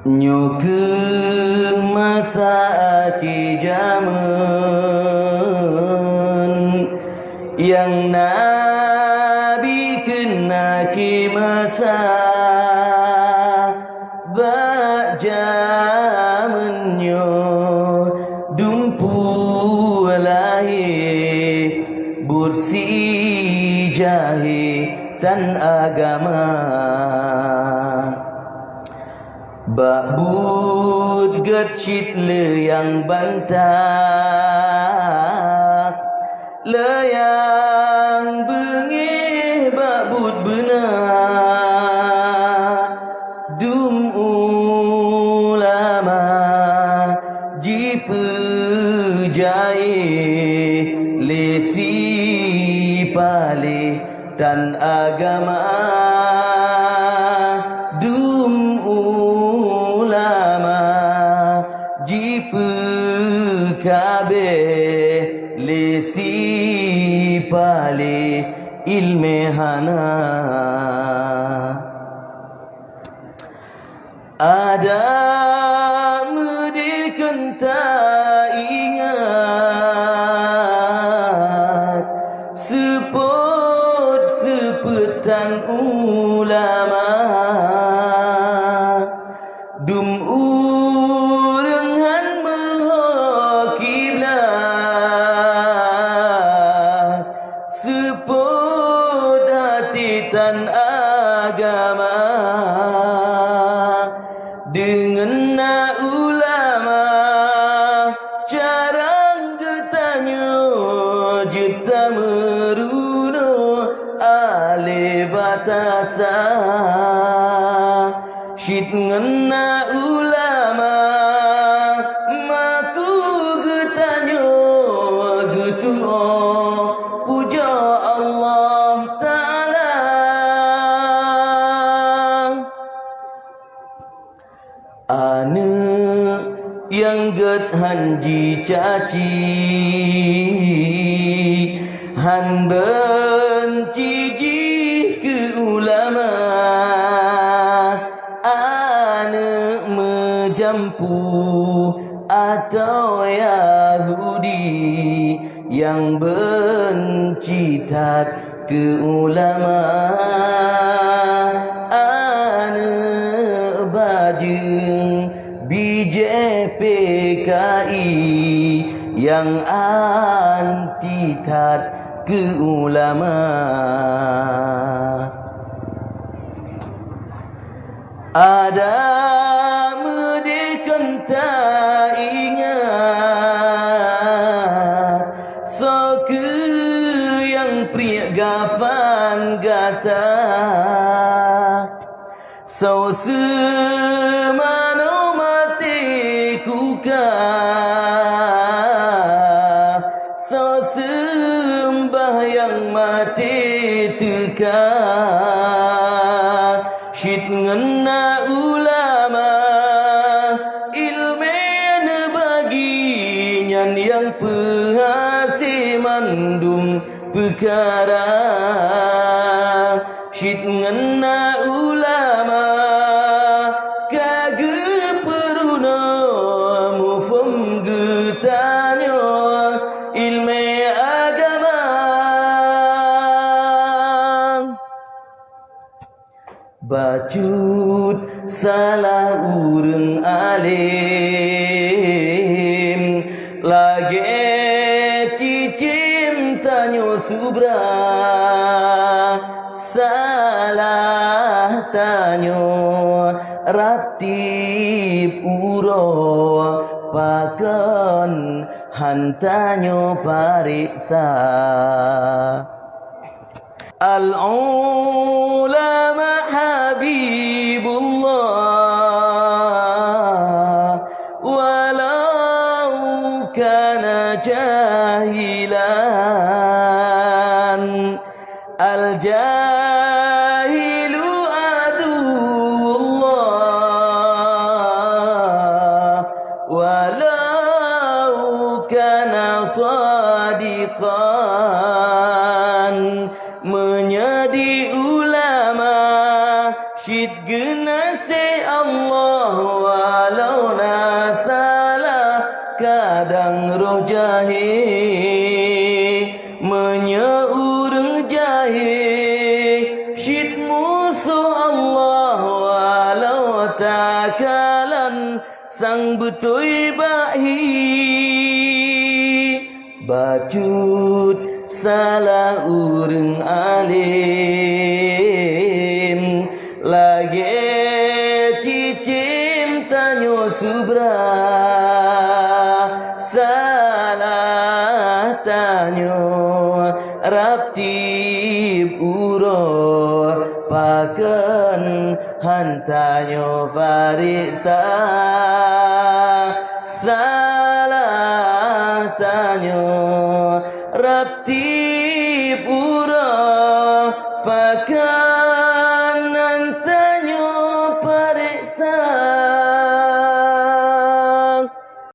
Nyuke masa aki zaman yang Nabi kena ki masa bak zamannya dumpu lahir bursi jahil tan agama bak bud gercit le yang bantak le yang bengih bak bud benar dum ulama jipe jai lesi pale dan agama dum ulama jipe kabe lesi pale ilme hana ada medikan tak ingat sepetan ulama dum urang han maha kiblat sepot hati tan agama dengan na ulama jarang getanya jeta meruno ale batasa syid ngena ulama maku getanya getua puja Allah Ta'ala ane yang get hanji caci han benci ke ulama ane menjampu atau Yahudi yang benci tat ke ulama ane bajeng BJPKI yang anti tat ke ulama ada medikan tak ingat soke yang pria gafan gata so semano mati kuka so sembahyang mati teka syid ngena ulama ilmen baginyan yang pehasi mandum perkara syid ngena ulama kage peruna mufum getanya ilme agama bacut salah urang alim lagi cicim tanyo subra salah tanyo raptip uro pakon hantanyo pariksa al-ulama habibullah walau kana jahilan al-jahilu aduullah walau kana sadiqan menjadi ulama syid genase Allah roh jahil menyeurang jahil syid musuh Allah walau takalan sang betui bahi bacut salah urang alim lagi cicim tanyo subra salah tanyo raptib uro paken hantanyo farisa